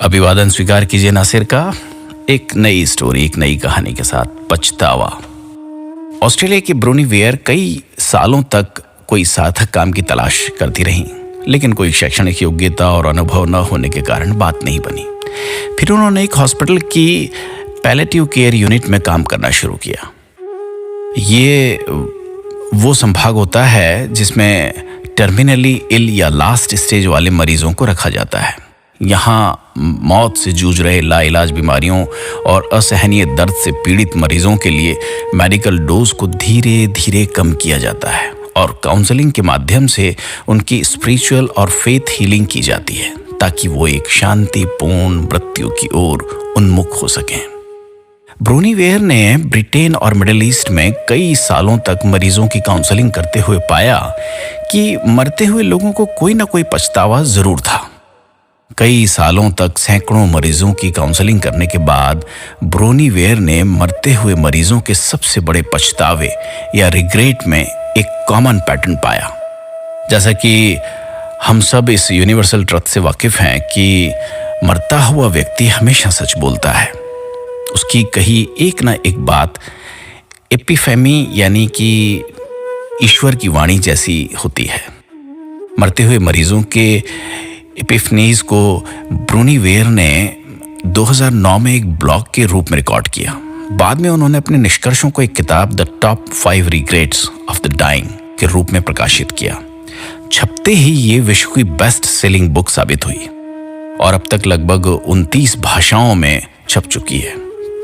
अभिवादन स्वीकार कीजिए नासिर का। एक नई स्टोरी, एक नई कहानी के साथ पछतावा। ऑस्ट्रेलिया की ब्रोनी वेयर कई सालों तक कोई सार्थक काम की तलाश करती रहीं, लेकिन कोई शैक्षणिक योग्यता और अनुभव न होने के कारण बात नहीं बनी। फिर उन्होंने एक हॉस्पिटल की पैलेटिव केयर यूनिट में काम करना शुरू किया। ये वो संभाग होता है जिसमें टर्मिनली इल या लास्ट स्टेज वाले मरीजों को रखा जाता है। यहाँ मौत से जूझ रहे लाइलाज बीमारियों और असहनीय दर्द से पीड़ित मरीजों के लिए मेडिकल डोज को धीरे धीरे कम किया जाता है और काउंसलिंग के माध्यम से उनकी स्पिरिचुअल और फेथ हीलिंग की जाती है, ताकि वो एक शांतिपूर्ण मृत्यु की ओर उन्मुख हो सकें। ब्रोनी वेयर ने ब्रिटेन और मिडिल ईस्ट में कई सालों तक मरीजों की काउंसलिंग करते हुए पाया कि मरते हुए लोगों को कोई ना कोई पछतावा जरूर था। कई सालों तक सैकड़ों मरीजों की काउंसलिंग करने के बाद ब्रोनी वेयर ने मरते हुए मरीजों के सबसे बड़े पछतावे या रिग्रेट में एक कॉमन पैटर्न पाया। जैसा कि हम सब इस यूनिवर्सल ट्रुथ से वाकिफ हैं कि मरता हुआ व्यक्ति हमेशा सच बोलता है। उसकी कही एक ना एक बात एपिफेमी यानी कि ईश्वर की वाणी जैसी होती है। मरते हुए मरीजों के एपिफनीज को ब्रोनी वेयर ने 2009 में एक ब्लॉग के रूप में रिकॉर्ड किया। बाद में उन्होंने अपने निष्कर्षों को एक किताब the top 5 regrets of the dying के रूप में प्रकाशित किया। छपते ही ये विश्व की बेस्ट सेलिंग बुक साबित हुई और अब तक लगभग 29 भाषाओं में छप चुकी है।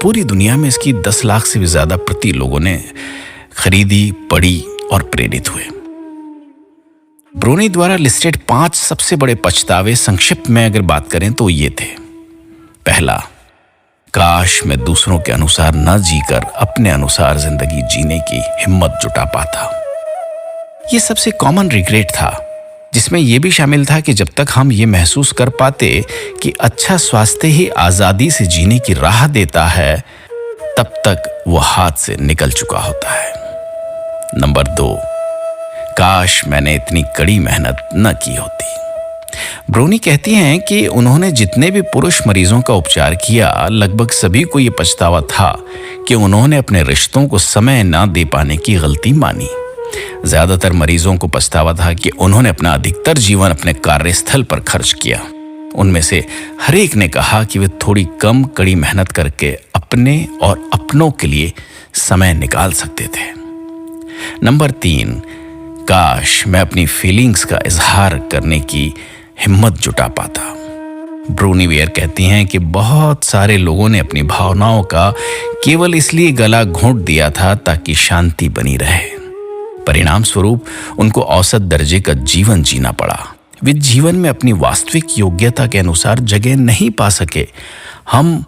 पूरी दुनिया में इसकी 10 लाख से भी ज्यादा प्रति लोगों ने खरीदी, पढ़ी और प्रेरित हुए। ब्रोनी द्वारा लिस्टेड 5 सबसे बड़े पछतावे संक्षिप्त में अगर बात करें तो ये थे। पहला, काश मैं दूसरों के अनुसार न जीकर अपने अनुसार जिंदगी जीने की हिम्मत जुटा पाता। ये सबसे कॉमन रिग्रेट था, जिसमें यह भी शामिल था कि जब तक हम ये महसूस कर पाते कि अच्छा स्वास्थ्य ही आजादी से जीने की राह देता है, तब तक वो हाथ से निकल चुका होता है। नंबर 2, काश मैंने इतनी कड़ी मेहनत न की होती। ब्रोनी कहती हैं कि उन्होंने जितने भी पुरुष मरीजों का उपचार किया, लगभग सभी को यह पछतावा था कि उन्होंने अपने रिश्तों को समय न दे पाने की गलती मानी। ज्यादातर मरीजों को पछतावा था कि उन्होंने अपना अधिकतर जीवन अपने कार्यस्थल पर खर्च किया। उनमें से हर एक ने कहा कि वे थोड़ी कम कड़ी मेहनत करके अपने और अपनों के लिए समय निकाल सकते थे। नंबर 3, काश मैं अपनी फीलिंग्स का इजहार करने की हिम्मत जुटा पाता। ब्रोनी वेयर कहती हैं कि बहुत सारे लोगों ने अपनी भावनाओं का केवल इसलिए गला घोंट दिया था ताकि शांति बनी रहे। परिणाम स्वरूप उनको औसत दर्जे का जीवन जीना पड़ा। वे जीवन में अपनी वास्तविक योग्यता के अनुसार जगह नहीं पा सके। हम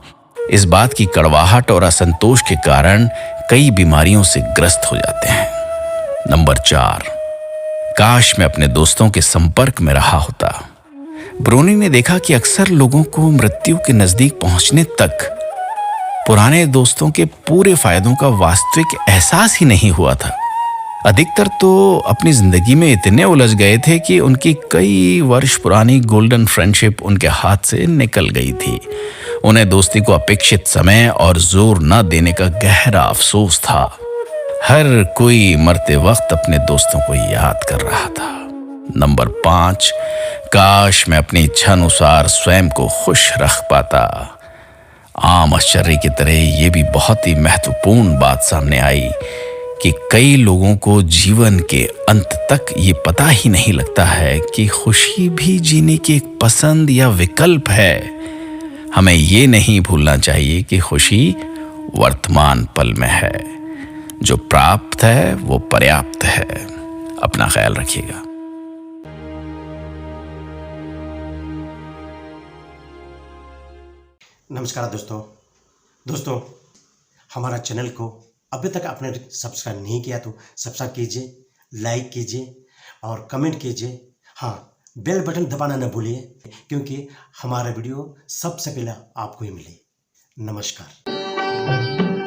इस बात की कड़वाहट और असंतोष के कारण कई बीमारियों से ग्रस्त हो जाते हैं। नंबर 4, काश मैं अपने दोस्तों के संपर्क में रहा होता। ब्रोनी ने देखा कि अक्सर लोगों को मृत्यु के नजदीक पहुंचने तक पुराने दोस्तों के पूरे फायदों का वास्तविक एहसास ही नहीं हुआ था। अधिकतर तो अपनी जिंदगी में इतने उलझ गए थे कि उनकी कई वर्ष पुरानी गोल्डन फ्रेंडशिप उनके हाथ से निकल गई थी। उन्हें दोस्ती को अपेक्षित समय और जोर न देने का गहरा अफसोस था। हर कोई मरते वक्त अपने दोस्तों को याद कर रहा था। नंबर 5, काश मैं अपनी इच्छा अनुसार स्वयं को खुश रख पाता। आम आश्चर्य की तरह ये भी बहुत ही महत्वपूर्ण बात सामने आई कि कई लोगों को जीवन के अंत तक ये पता ही नहीं लगता है कि खुशी भी जीने की एक पसंद या विकल्प है। हमें ये नहीं भूलना चाहिए कि खुशी वर्तमान पल में है। जो प्राप्त है वो पर्याप्त है। अपना ख्याल रखिएगा। नमस्कार दोस्तों, हमारा चैनल को अभी तक आपने सब्सक्राइब नहीं किया तो सब्सक्राइब कीजिए, लाइक कीजिए और कमेंट कीजिए। हाँ, बेल बटन दबाना न भूलिए, क्योंकि हमारा वीडियो सबसे पहले आपको ही मिले। नमस्कार।